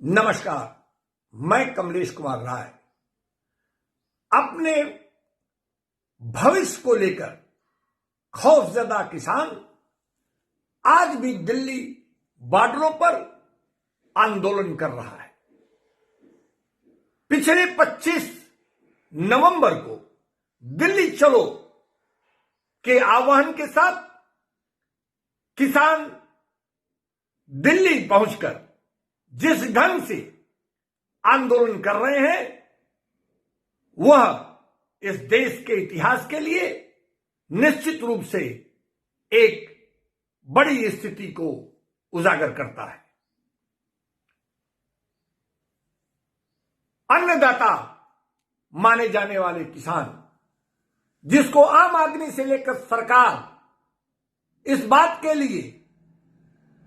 नमस्कार। मैं कमलेश कुमार राय अपने भविष्य को लेकर खौफजदा किसान आज भी दिल्ली बॉर्डरों पर आंदोलन कर रहा है। पिछले 25 नवंबर को दिल्ली चलो के आह्वान के साथ किसान दिल्ली पहुंचकर जिस ढंग से आंदोलन कर रहे हैं वह इस देश के इतिहास के लिए निश्चित रूप से एक बड़ी स्थिति को उजागर करता है। अन्नदाता माने जाने वाले किसान, जिसको आम आदमी से लेकर सरकार इस बात के लिए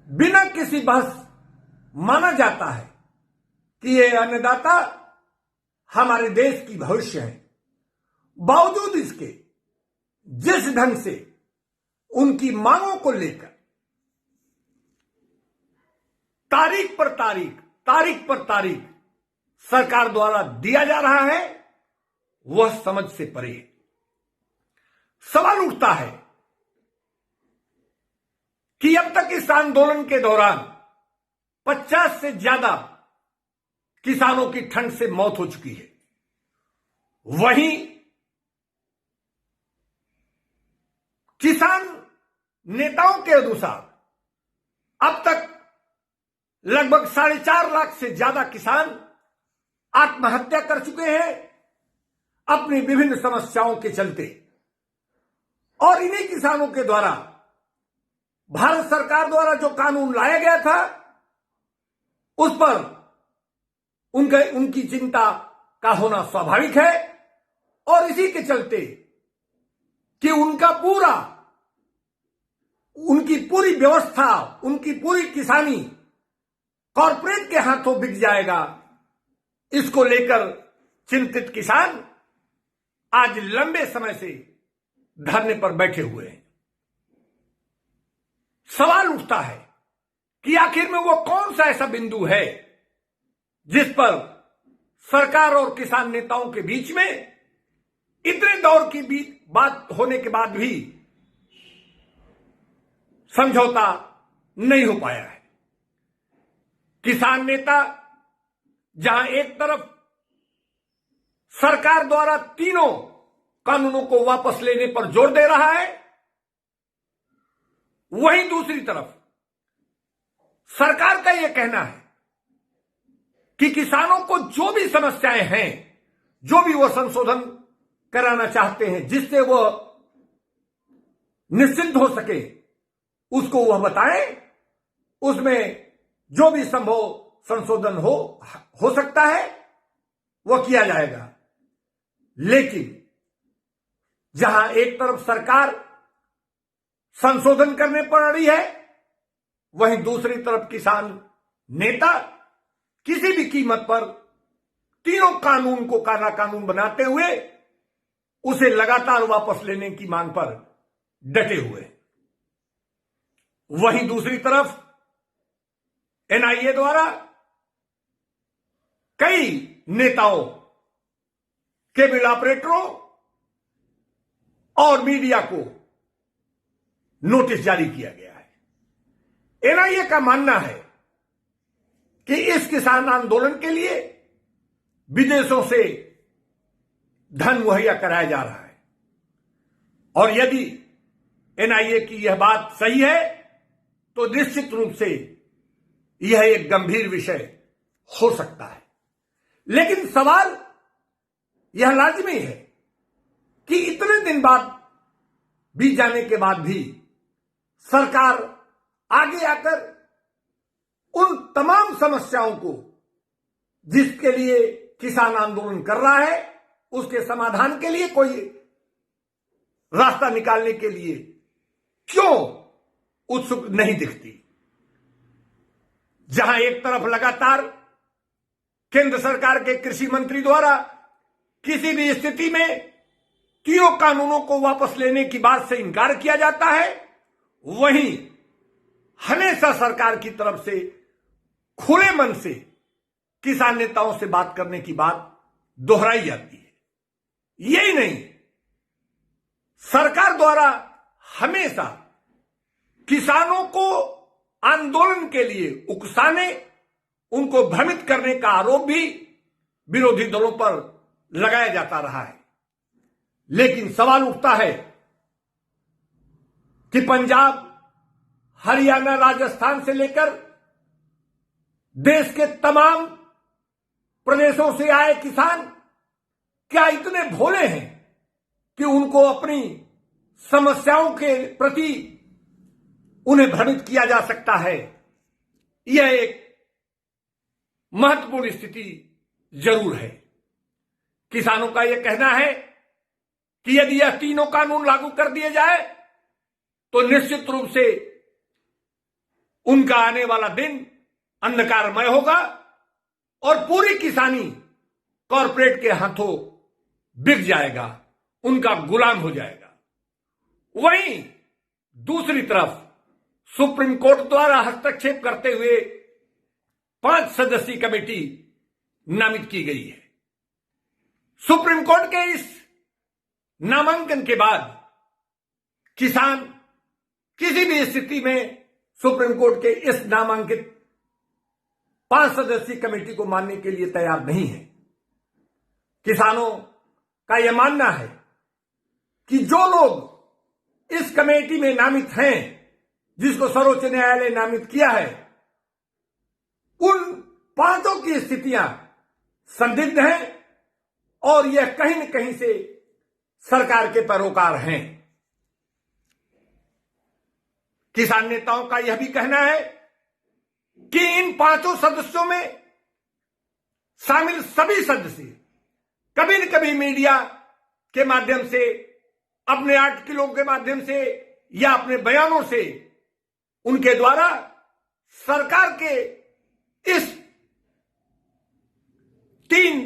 बिना किसी बहस माना जाता है कि ये अन्नदाता हमारे देश की भविष्य है, बावजूद इसके जिस ढंग से उनकी मांगों को लेकर तारीख पर तारीख सरकार द्वारा दिया जा रहा है, वह समझ से परे है। सवाल उठता है कि अब तक इस आंदोलन के दौरान 50 से ज्यादा किसानों की ठंड से मौत हो चुकी है। वहीं किसान नेताओं के अनुसार अब तक लगभग 4.5 लाख से ज्यादा किसान आत्महत्या कर चुके हैं अपनी विभिन्न समस्याओं के चलते। और इन्हीं किसानों के द्वारा भारत सरकार द्वारा जो कानून लाया गया था उस पर उनकी चिंता का होना स्वाभाविक है। और इसी के चलते कि उनकी पूरी व्यवस्था, उनकी पूरी किसानी कॉरपोरेट के हाथों बिक जाएगा, इसको लेकर चिंतित किसान आज लंबे समय से धरने पर बैठे हुए हैं। सवाल उठता है कि आखिर में वो कौन सा ऐसा बिंदु है जिस पर सरकार और किसान नेताओं के बीच में इतने दौर की बात होने के बाद भी समझौता नहीं हो पाया है। किसान नेता जहां एक तरफ सरकार द्वारा तीनों कानूनों को वापस लेने पर जोर दे रहा है, वहीं दूसरी तरफ सरकार का यह कहना है कि किसानों को जो भी समस्याएं हैं, जो भी वो संशोधन कराना चाहते हैं, जिससे वो निश्चिंत हो सके, उसको वह बताएं। उसमें जो भी संभव संशोधन हो सकता है वह किया जाएगा। लेकिन जहां एक तरफ सरकार संशोधन करने पर अड़ी है, वहीं दूसरी तरफ किसान नेता किसी भी कीमत पर तीनों कानून को काला कानून बनाते हुए उसे लगातार वापस लेने की मांग पर डटे हुए। वहीं दूसरी तरफ एनआईए द्वारा कई नेताओं, केबल ऑपरेटरों और मीडिया को नोटिस जारी किया गया है। एनआईए का मानना है कि इस किसान आंदोलन के लिए विदेशों से धन मुहैया कराया जा रहा है। और यदि एनआईए की यह बात सही है तो निश्चित रूप से यह एक गंभीर विषय हो सकता है। लेकिन सवाल यह लाजमी है कि इतने दिन बाद बीत जाने के बाद भी सरकार आगे आकर उन तमाम समस्याओं को जिसके लिए किसान आंदोलन कर रहा है, उसके समाधान के लिए कोई रास्ता निकालने के लिए क्यों उत्सुक नहीं दिखती। जहां एक तरफ लगातार केंद्र सरकार के कृषि मंत्री द्वारा किसी भी स्थिति में तीनों कानूनों को वापस लेने की बात से इनकार किया जाता है, वहीं हमेशा सरकार की तरफ से खुले मन से किसान नेताओं से बात करने की बात दोहराई जाती है। यही नहीं, सरकार द्वारा हमेशा किसानों को आंदोलन के लिए उकसाने, उनको भ्रमित करने का आरोप भी विरोधी दलों पर लगाया जाता रहा है। लेकिन सवाल उठता है कि पंजाब, हरियाणा, राजस्थान से लेकर देश के तमाम प्रदेशों से आए किसान क्या इतने भोले हैं कि उनको अपनी समस्याओं के प्रति उन्हें भ्रमित किया जा सकता है? यह एक महत्वपूर्ण स्थिति जरूर है। किसानों का यह कहना है कि यदि यह तीनों कानून लागू कर दिए जाए तो निश्चित रूप से उनका आने वाला दिन अंधकारमय होगा और पूरी किसानी कॉरपोरेट के हाथों बिक जाएगा, उनका गुलाम हो जाएगा। वहीं दूसरी तरफ सुप्रीम कोर्ट द्वारा हस्तक्षेप करते हुए 5 सदस्यीय कमेटी नामित की गई है। सुप्रीम कोर्ट के इस नामांकन के बाद किसान किसी भी स्थिति में सुप्रीम कोर्ट के इस नामांकित 5 सदस्यीय कमेटी को मानने के लिए तैयार नहीं है। किसानों का यह मानना है कि जो लोग इस कमेटी में नामित हैं, जिसको सर्वोच्च न्यायालय नामित किया है, उन 5 की स्थितियां संदिग्ध हैं और यह कहीं न कहीं से सरकार के पैरोकार हैं। किसान नेताओं का यह भी कहना है कि इन 5 सदस्यों में शामिल सभी सदस्य कभी न कभी मीडिया के माध्यम से, अपने आर्टिकलों के माध्यम से या अपने बयानों से उनके द्वारा सरकार के इस 3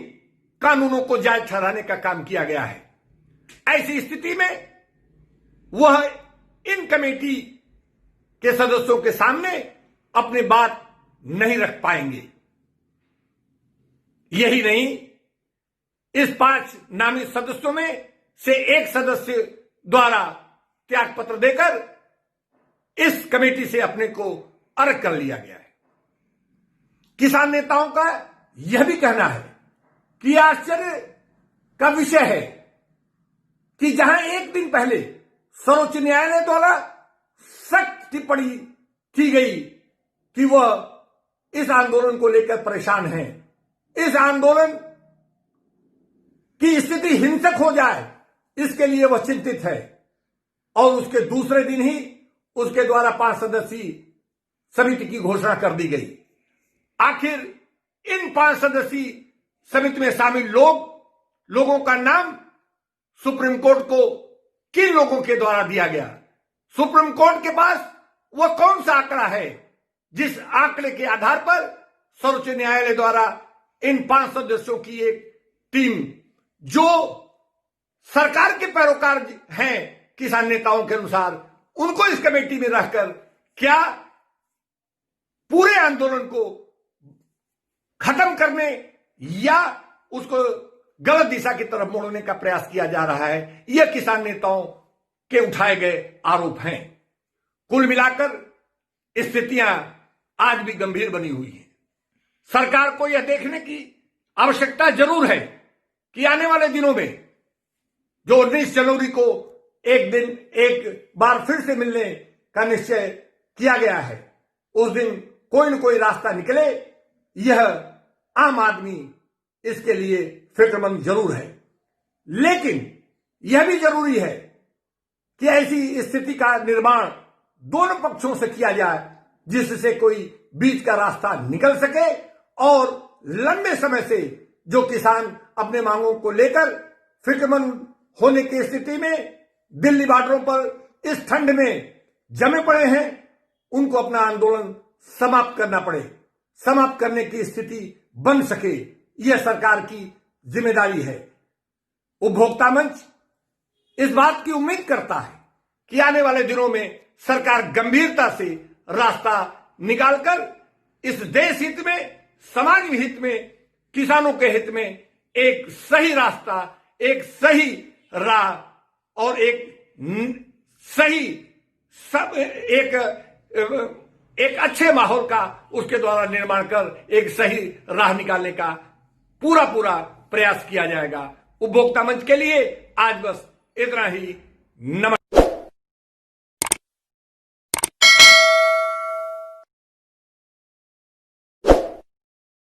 कानूनों को जायज ठहराने का काम किया गया है। ऐसी स्थिति में वह इन कमेटी के सदस्यों के सामने अपनी बात नहीं रख पाएंगे। यही नहीं, इस 5 नामित सदस्यों में से एक सदस्य द्वारा त्यागपत्र देकर इस कमेटी से अपने को अलग कर लिया गया है। किसान नेताओं का यह भी कहना है कि आश्चर्य का विषय है कि जहां एक दिन पहले सर्वोच्च न्यायालय द्वारा सख्त टिप्पणी की गई कि वह इस आंदोलन को लेकर परेशान है, इस आंदोलन की स्थिति हिंसक हो जाए इसके लिए वह चिंतित है, और उसके दूसरे दिन ही उसके द्वारा 5 सदस्यीय समिति की घोषणा कर दी गई। आखिर इन 5 सदस्यीय समिति में शामिल लोगों का नाम सुप्रीम कोर्ट को किन लोगों के द्वारा दिया गया? सुप्रीम कोर्ट के पास वह कौन सा आंकड़ा है जिस आंकड़े के आधार पर सर्वोच्च न्यायालय द्वारा इन 5 सदस्यों की एक टीम, जो सरकार के पैरोकार हैं किसान नेताओं के अनुसार, उनको इस कमेटी में रखकर क्या पूरे आंदोलन को खत्म करने या उसको गलत दिशा की तरफ मोड़ने का प्रयास किया जा रहा है? यह किसान नेताओं के उठाए गए आरोप हैं। कुल मिलाकर स्थितियां आज भी गंभीर बनी हुई हैं। सरकार को यह देखने की आवश्यकता जरूर है कि आने वाले दिनों में जो 19 जनवरी को एक बार फिर से मिलने का निश्चय किया गया है, उस दिन कोई न कोई रास्ता निकले। यह आम आदमी इसके लिए फिक्रमंद जरूर है, लेकिन यह भी जरूरी है कि ऐसी स्थिति का निर्माण दोनों पक्षों से किया जाए जिससे कोई बीच का रास्ता निकल सके और लंबे समय से जो किसान अपने मांगों को लेकर फिक्रमंद होने की स्थिति में दिल्ली बॉर्डरों पर इस ठंड में जमे पड़े हैं, उनको अपना आंदोलन समाप्त करना पड़े, समाप्त करने की स्थिति बन सके। यह सरकार की जिम्मेदारी है। उपभोक्ता मंच इस बात की उम्मीद करता है कि आने वाले दिनों में सरकार गंभीरता से रास्ता निकालकर इस देश हित में, समाज हित में, किसानों के हित में एक सही रास्ता, एक सही राह और एक सही सब एक अच्छे माहौल का उसके द्वारा निर्माण कर एक सही राह निकालने का पूरा प्रयास किया जाएगा। उपभोक्ता मंच के लिए आज बस इतना ही। नमस्कार।